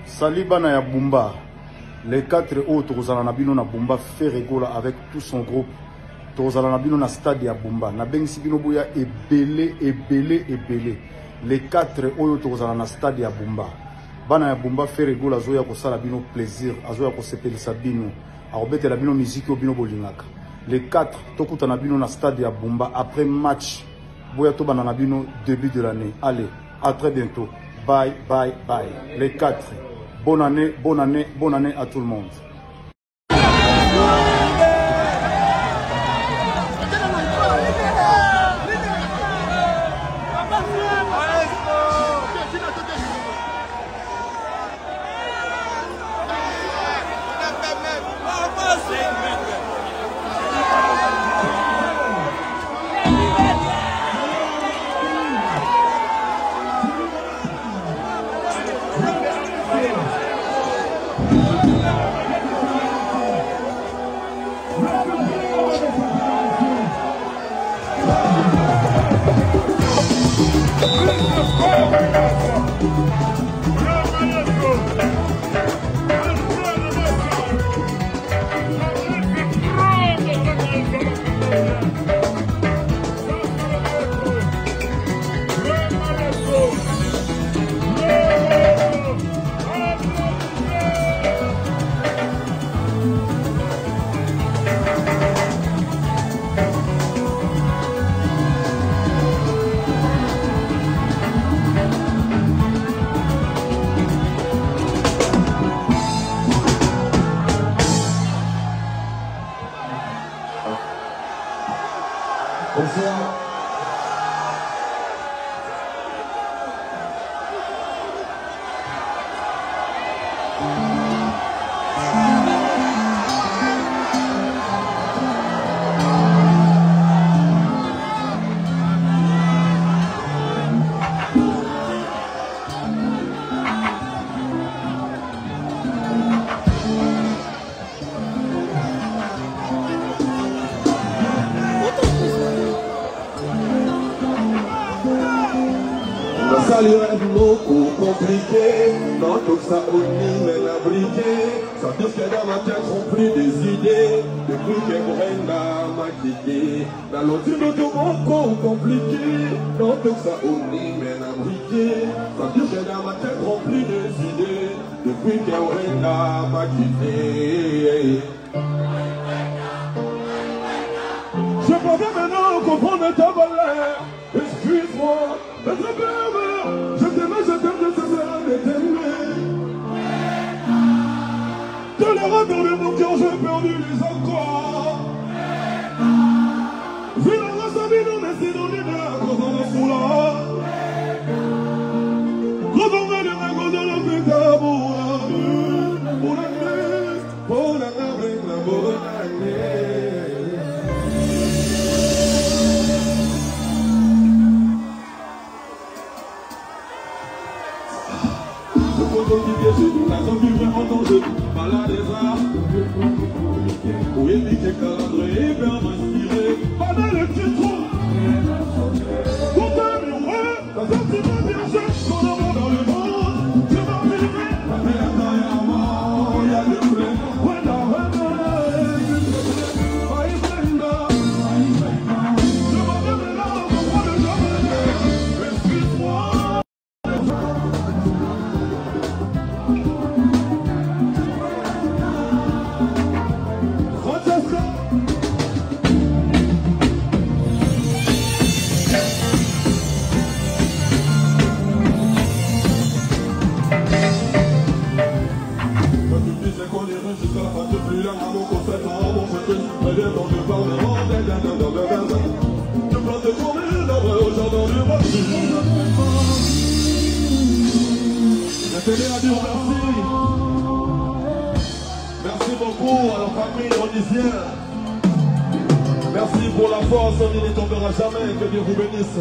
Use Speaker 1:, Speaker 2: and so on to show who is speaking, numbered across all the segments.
Speaker 1: Salibana ya Bumba. Les 4 autres Rosalanabino na Bumba fait rigola avec tout son groupe. Rosalanabino na stade ya Bumba. Na Bengsi Bino Boya ebele. Les 4 autres Rosalana stade ya Bumba. Bana ya Bumba fait rigola Zoya ko sala bino plaisir. Azoya ko sepelisa bino. Arobete la bino musique bino bolingaka. Les 4 tokuta na bino na stade ya Bumba après match. Boya to bana na bino début de l'année. Allez, à très bientôt. Bye. Les 4. Bonne année à tout le monde.
Speaker 2: Ça lui rêve beaucoup compliqué, dans tout ça on y mène à briquer. Ça dire que dans ma tête remplie des idées, depuis que Brenda m'a quitté. Dans l'autre tout beaucoup compliqué, dans tout ça on y mène à briquer. Ça dire que dans ma tête remplie des idées, depuis que Brenda m'a quitté. Je peux pas maintenant comprendre ta valeur. Excuse-moi, être pervers. Je t'aime, je t'aime de t'aimer. De les retours de mon cœur, j'ai perdu les accords. Vu la race à vie, on essaie d'en aider à cause de la foula. Quand on va dire à cause de la vie, t'as beau bonne année. La zone du vrai en danger, malade des arts. Où il dit que cadré, bien inspiré. Pendant le titre, tout est miroir, la zone qui m'a virgé, son amour dans le monde. Je m'en vivrai, mais la taille à mort, il y a des plaies. Merci beaucoup à la famille rhodisienne. Merci pour la force, on n'y tombera jamais, que Dieu vous bénisse.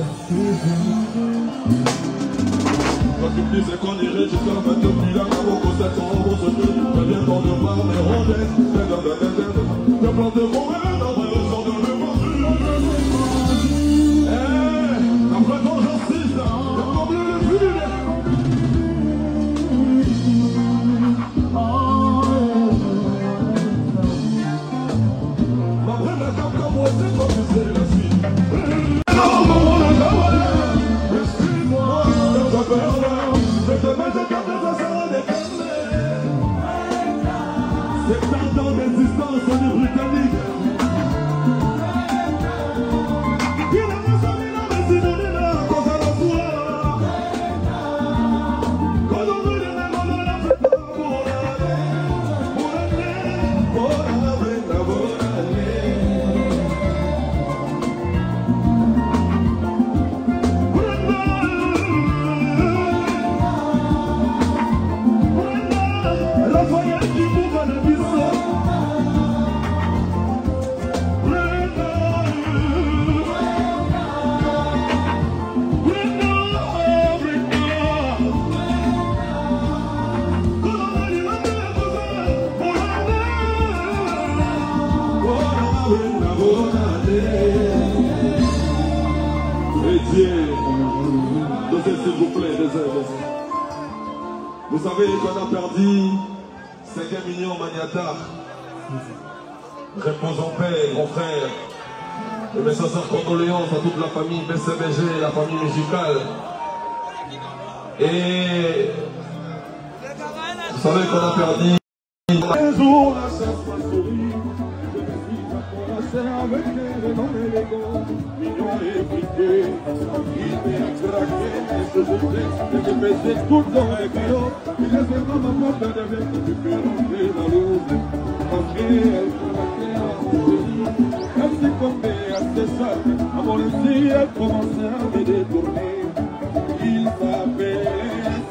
Speaker 2: Quand tu me disais qu'on irait jusqu'à la fin depuis la mort, au 7 ans, on se dit, je viens d'en devoir mes rondelles. Je plante de mon rêve, dans le sang de le vendu. La présence j'insiste, le bleu le plus. Joseph, s'il vous plaît, désolé. Vous savez qu'on a perdu 5 millions Maniata. Repose en paix, mon frère. Et mes sincères condoléances à toute la famille BCBG, la famille musicale. Et vous savez qu'on a perdu. Un jour, la chasse m'a souri. Je me suis encouragé avec les noms élégants. Mignon et briqué. Il m'a craqué, et je jetais. Et je baisais tout le temps les caillots. Il laissait pas ma porte de verre. Je fais rentrer dans l'eau. Après, elle craquait à son pays. Elle s'est tombée à ses sacs. À mon récit, elle commençait à me détourner. Il s'appelait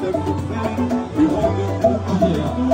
Speaker 2: ses frères. Il rendait tout.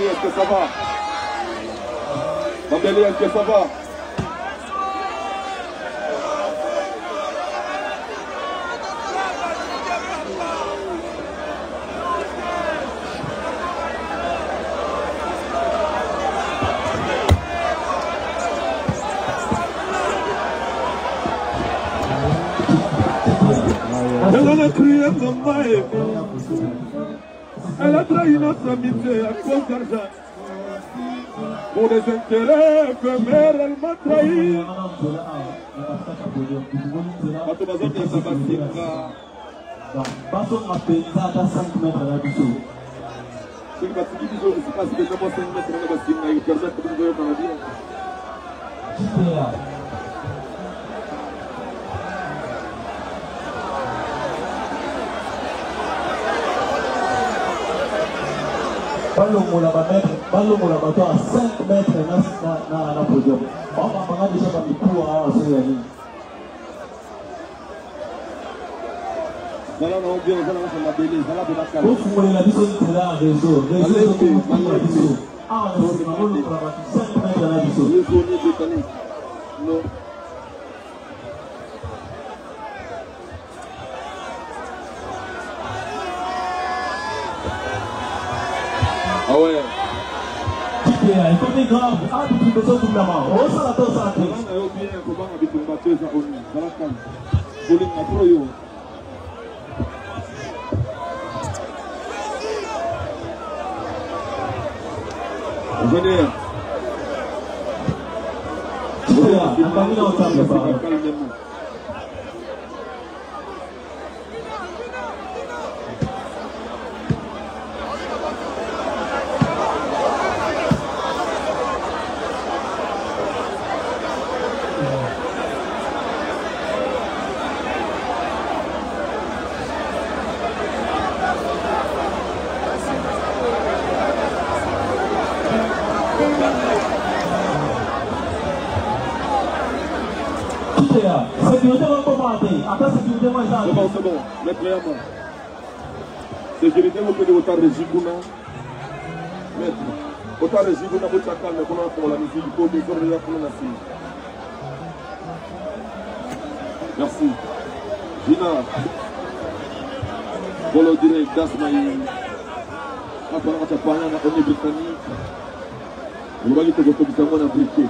Speaker 2: Est-ce que ça va? Mambéli, est-ce que ça va? Elle a crié maman. Elle a trahi notre amitié à cause d'argent. Pour des intérêts éphémères, elle m'a trahi.
Speaker 3: Ballon la bateau à 5 mètres dans la podium. On va déjà dans le coup à ce moment.
Speaker 2: Voilà, on vient, on va bêler, voilà, de la calme.
Speaker 3: Vous voulez la vision de la réseau. Ah, c'est la 5 mètres dans la vision.
Speaker 2: Non. Ah ouais.
Speaker 3: Il faut des graves. Ah, tu peux tout la main. Oh, ça la tosse à la tête.
Speaker 2: Venez.
Speaker 3: Sécurité, on peut pas arrêter. Après sécurité, moi, ça.
Speaker 2: C'est bon. Maître Yama. Sécurité, vous pouvez autant de Jikouna. Maître. Autant de Jikouna, vous avez calme, pour la musique, il faut des ordres pour la musique. Merci. Gina. Bolo direct, Dasmaï. Après, on va te parler à la Britannique. Vous voyez que vous pouvez vous briquer.